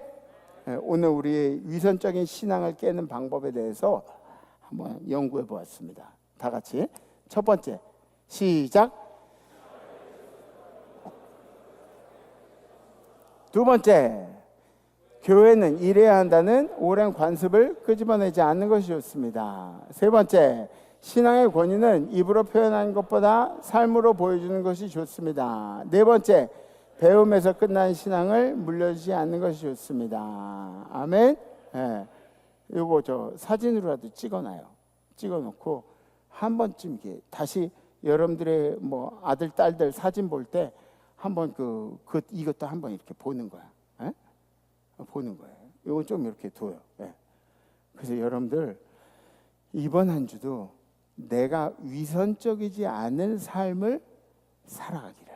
오늘 우리의 위선적인 신앙을 깨는 방법에 대해서 한번 연구해 보았습니다. 다 같이 첫 번째, 시작. 두 번째, 교회는 일해야 한다는 오랜 관습을 끄집어내지 않는 것이 좋습니다. 세 번째, 신앙의 권위는 입으로 표현하는 것보다 삶으로 보여주는 것이 좋습니다. 네 번째, 배움에서 끝난 신앙을 물려주지 않는 것이 좋습니다. 아멘. 이거 저 사진으로라도 찍어놓고 한 번쯤 이렇게 다시 여러분들의 아들 딸들 사진 볼 때 한번 이것도 한번 이렇게 보는 거야. 보는 거예요. 이거 좀 이렇게 둬요. 그래서 여러분들 이번 한 주도 내가 위선적이지 않은 삶을 살아가기를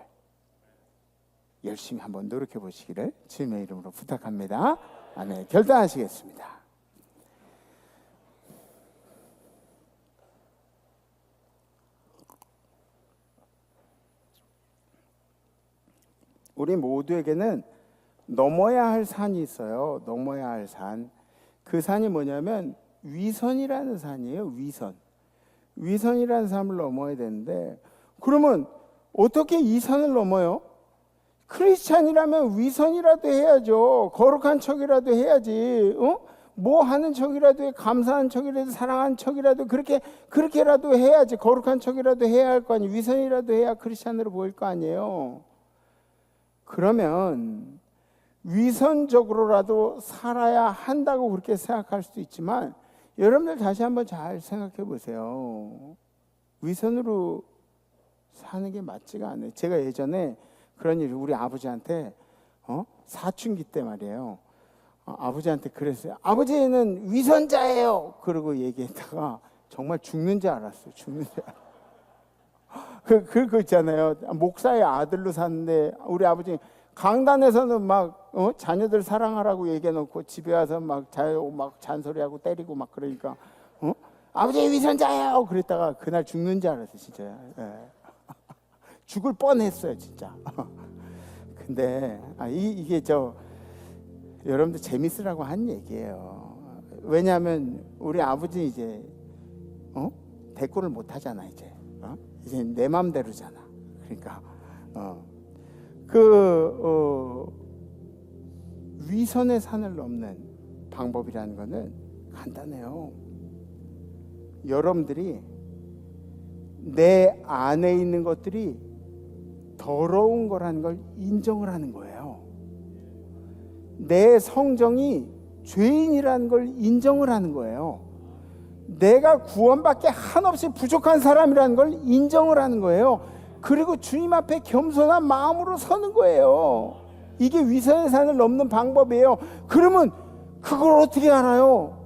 열심히 한번 노력해 보시기를 주님의 이름으로 부탁합니다. 아멘. 결단하시겠습니다. 우리 모두에게는 넘어야 할 산이 있어요. 넘어야 할 산. 그 산이 뭐냐면 위선이라는 산이에요. 위선이라는 산을 넘어야 되는데, 그러면 어떻게 이 산을 넘어요? 크리스찬이라면 위선이라도 해야죠. 거룩한 척이라도 해야지. 뭐 하는 척이라도 해, 감사한 척이라도, 사랑하는 척이라도, 그렇게라도 해야지. 거룩한 척이라도 해야 할 거 아니에요. 위선이라도 해야 크리스찬으로 보일 거 아니에요. 그러면 위선적으로라도 살아야 한다고 그렇게 생각할 수도 있지만, 여러분들 다시 한번 잘 생각해 보세요. 위선으로 사는 게 맞지가 않아요. 제가 예전에 그런 일을 우리 아버지한테 사춘기 때 말이에요. 아버지한테 그랬어요. 아버지는 위선자예요. 그러고 얘기했다가 정말 죽는 줄 알았어요. 그거 있잖아요. 목사의 아들로 샀는데 우리 아버지 강단에서는 막 자녀들 사랑하라고 얘기해놓고 집에 와서 막 잔소리하고 때리고 막 그러니까 아버지 위선자예요 그랬다가 그날 죽는 줄 알았어 진짜. 예. 죽을 뻔했어요 진짜. 근데 이게 여러분들 재밌으라고 한 얘기예요. 왜냐하면 우리 아버지 이제 대꾸를 못 하잖아 이제. 이제 내 맘대로잖아. 그러니까 위선의 산을 넘는 방법이라는 거는 간단해요. 여러분들이 내 안에 있는 것들이 더러운 거라는 걸 인정을 하는 거예요. 내 성정이 죄인이라는 걸 인정을 하는 거예요. 내가 구원받기 한없이 부족한 사람이라는 걸 인정을 하는 거예요. 그리고 주님 앞에 겸손한 마음으로 서는 거예요. 이게 위선의 산을 넘는 방법이에요. 그러면 그걸 어떻게 알아요?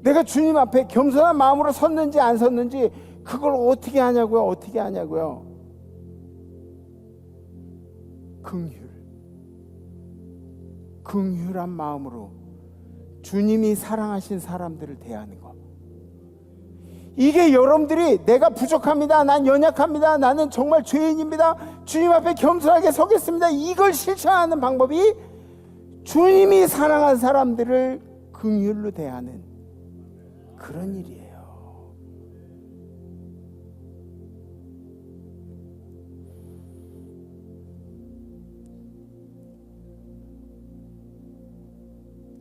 내가 주님 앞에 겸손한 마음으로 섰는지 안 섰는지 그걸 어떻게 하냐고요? 어떻게 하냐고요? 긍휼한 마음으로 주님이 사랑하신 사람들을 대하는 것. 이게 여러분들이 내가 부족합니다. 난 연약합니다. 나는 정말 죄인입니다. 주님 앞에 겸손하게 서겠습니다. 이걸 실천하는 방법이 주님이 사랑한 사람들을 긍휼로 대하는 그런 일이에요.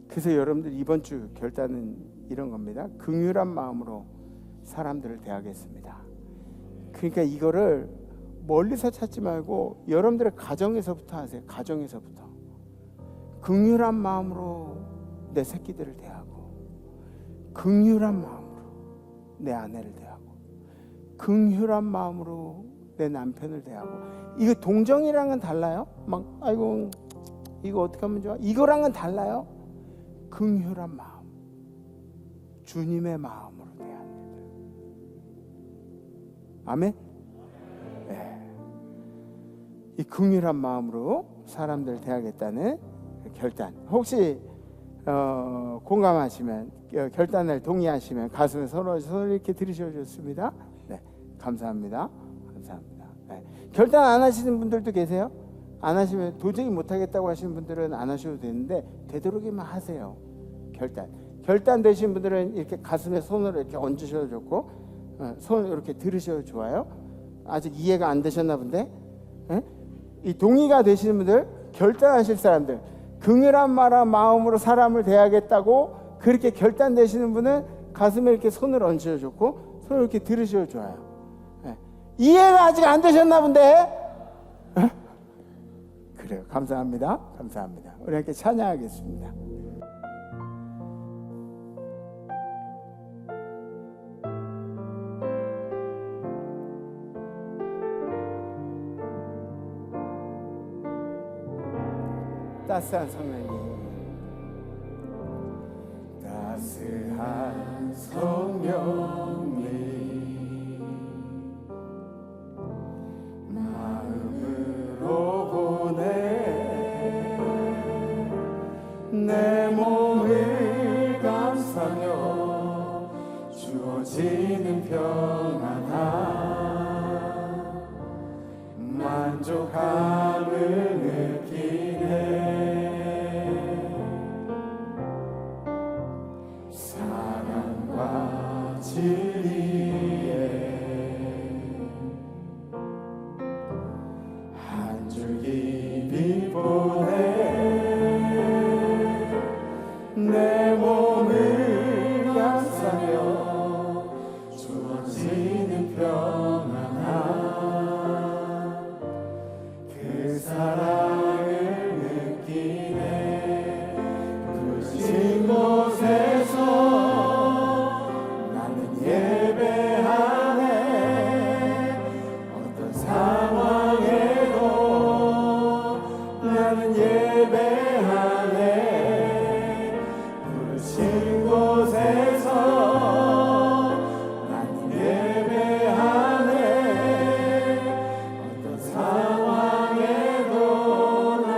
그래서 여러분들 이번 주 결단은 이런 겁니다. 긍휼한 마음으로 사람들을 대하겠습니다. 그러니까 이거를 멀리서 찾지 말고 여러분들의 가정에서부터 하세요. 가정에서부터 긍휼한 마음으로 내 새끼들을 대하고, 긍휼한 마음으로 내 아내를 대하고, 긍휼한 마음으로 내 남편을 대하고. 이거 동정이랑은 달라요? 막 아이고 이거 어떻게 하면 좋아? 이거랑은 달라요? 긍휼한 마음, 주님의 마음으로 대하는 일. 아멘? 네. 이 긍휼한 마음으로 사람들을 대하겠다는 결단. 혹시 공감하시면, 결단을 동의하시면 가슴에 손을 이렇게 들으셔줬습니다. 네, 감사합니다. 감사합니다. 네. 결단 안 하시는 분들도 계세요? 안 하시면 도저히 못하겠다고 하시는 분들은 안 하셔도 되는데 되도록이면 하세요. 결단 되신 분들은 이렇게 가슴에 손을 이렇게 얹으셔도 좋고, 손을 이렇게 들으셔도 좋아요. 아직 이해가 안 되셨나 본데, 이 동의가 되시는 분들, 결단하실 사람들, 긍휼한 마음으로 사람을 대하겠다고 그렇게 결단되시는 분은 가슴에 이렇게 손을 얹으셔도 좋고, 손을 이렇게 들으셔도 좋아요. 이해가 아직 안 되셨나 본데, 그래요. 감사합니다. 감사합니다. 우리 함께 찬양하겠습니다. 따스한 성령님, 따스한 성령님, 마음으로 보내 내 몸을 감싸며 주어지는 평안함, 만족함을 느끼네. 사랑과 진리에 한 줄기 빛 보내 내 몸을 감싸며 주어지는 평안함, 그 사랑을 느끼네. 부신 곳에서 나는 예배하네. 어떤 상황에도 나는 예배하네. 부신 곳에서 나는 예배하네. 어떤 상황에도 나는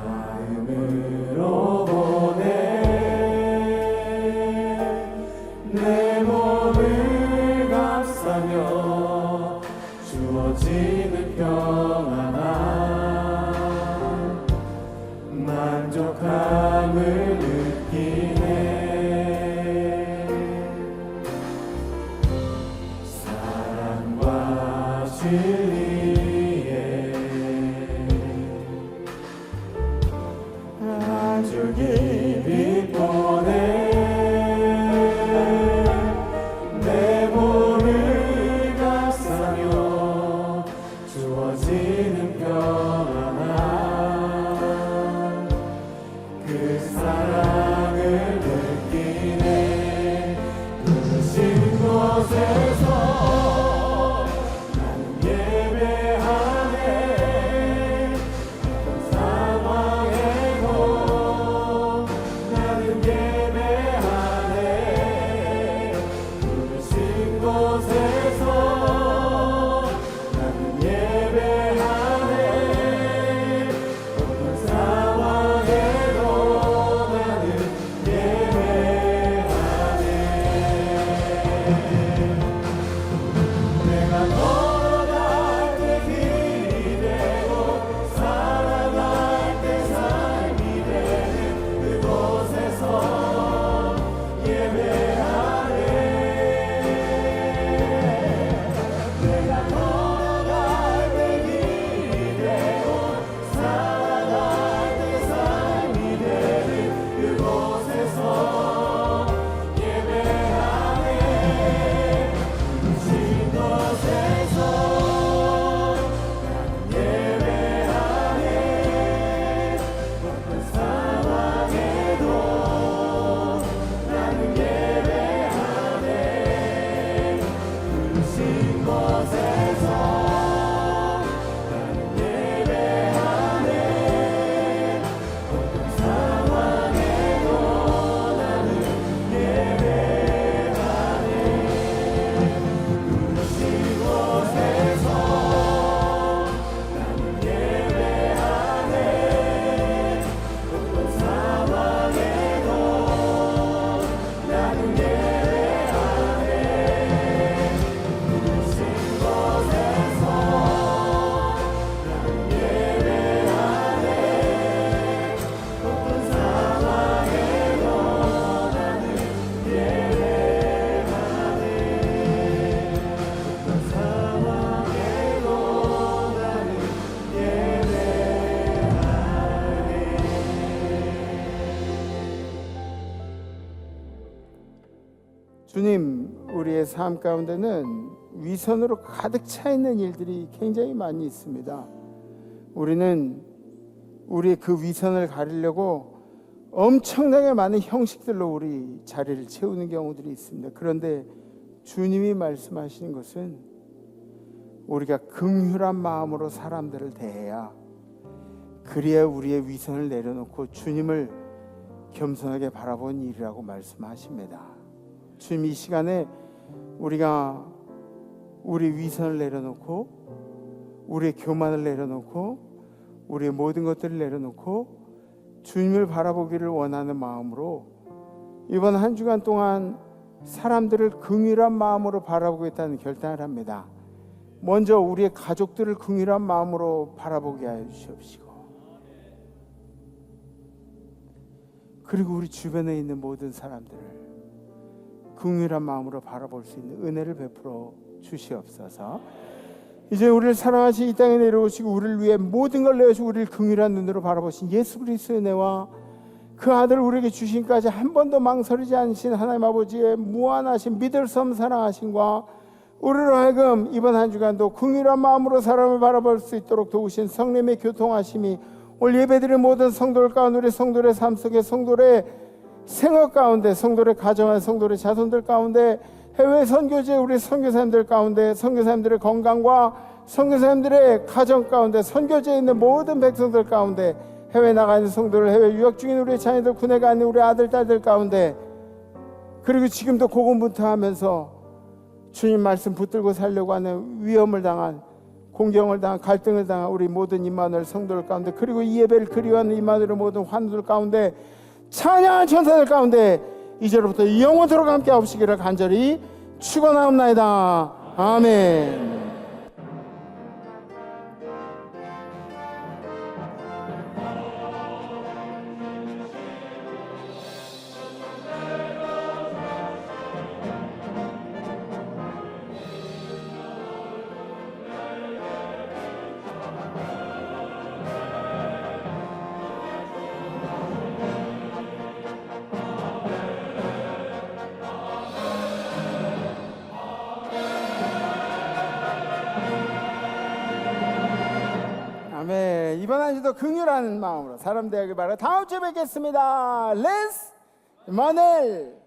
마음으로 보내 내 몸을 감싸며 주어지는 평안함 만족함을 느끼네. 사랑과 진리에 아주 깊이 보내 내 몸을 감싸며 주어지는 평안함 그 사랑을 느끼네. 부르신 곳에서 나는 예배하네. 어떤 상황에도 나는 예배하네. 부르신 곳에서 나는 예배하네. 어떤 상황에도 나는 예배하네. 내가 걸어갈 때 길이 되고 살아갈 때 삶이 되는 그곳에서 예배하네. 내가 걸어갈 때 길이 되고 살아갈 때 삶이 되는 그곳에서 예배하네. 부르신 곳에서 나는 예배하네. 어떤 상황에도 나는 예배하네. 부르신 곳에서 나는 예배하네. 어떤 상황에도 나는 예배하네. 부르신 곳에서 나는 예배하네. 어떤 상황에도 나는 예배하네. 부르신 곳에서 나는 예배하네. 어떤 상황에도 나는 예배하네. 어떤 상황에도 나는 주님, 우리의 삶 가운데는 위선으로 가득 차 있는 일들이 굉장히 많이 있습니다. 우리는 우리의 그 위선을 가리려고 엄청나게 많은 형식들로 우리 자리를 채우는 경우들이 있습니다. 그런데 주님이 말씀하시는 것은 우리가 긍휼한 마음으로 사람들을 대해야, 그래야 우리의 위선을 내려놓고 주님을 겸손하게 바라본 일이라고 말씀하십니다. 주님, 이 시간에 우리가 우리 위선을 내려놓고, 우리의 교만을 내려놓고, 우리의 모든 것들을 내려놓고 주님을 바라보기를 원하는 마음으로 이번 한 주간 동안 사람들을 긍휼한 마음으로 바라보겠다는 결단을 합니다. 먼저 우리의 가족들을 긍휼한 마음으로 바라보게 하여 주시옵시고, 그리고 우리 주변에 있는 모든 사람들을 긍휼한 마음으로 바라볼 수 있는 은혜를 베풀어 주시옵소서. 이제 우리를 사랑하시 이 땅에 내려오시고 우리를 위해 모든 걸 내어주고 우리를 긍휼한 눈으로 바라보신 예수 그리스도의 은혜와 그 아들 우리에게 주신까지 한 번도 망설이지 않으신 하나님 아버지의 무한하신 믿을 수 없는 사랑하심과 우리로 하여금 이번 한 주간도 긍휼한 마음으로 사람을 바라볼 수 있도록 도우신 성령의 교통하심이 오늘 예배드린 모든 성도들 가운데, 우리 성도들의 삶 속에, 성도들의 생활 가운데, 성도들의 가정한 성도들의 자손들 가운데, 해외 선교지의 우리 선교사님들 가운데, 선교사님들의 건강과 선교사님들의 가정 가운데, 선교지에 있는 모든 백성들 가운데, 해외 나가 있는 성도들, 해외 유학 중인 우리 자녀들, 군에 가 있는 우리 아들, 딸들 가운데, 그리고 지금도 고군분투하면서 주님 말씀 붙들고 살려고 하는 위험을 당한 공경을 당한 갈등을 당한 우리 모든 임마누엘 성도들 가운데, 그리고 이 예배를 그리워하는 임마누엘 모든 환우들 가운데, 찬양하는 천사들 가운데 이제로부터 영원토록 함께 하옵시기를 간절히 축원하옵나이다. 아멘. 아멘. 이번 한 주도 긍휼하는 마음으로 사람 되기 바라. 다음 주에 뵙겠습니다. 렛츠 마늘.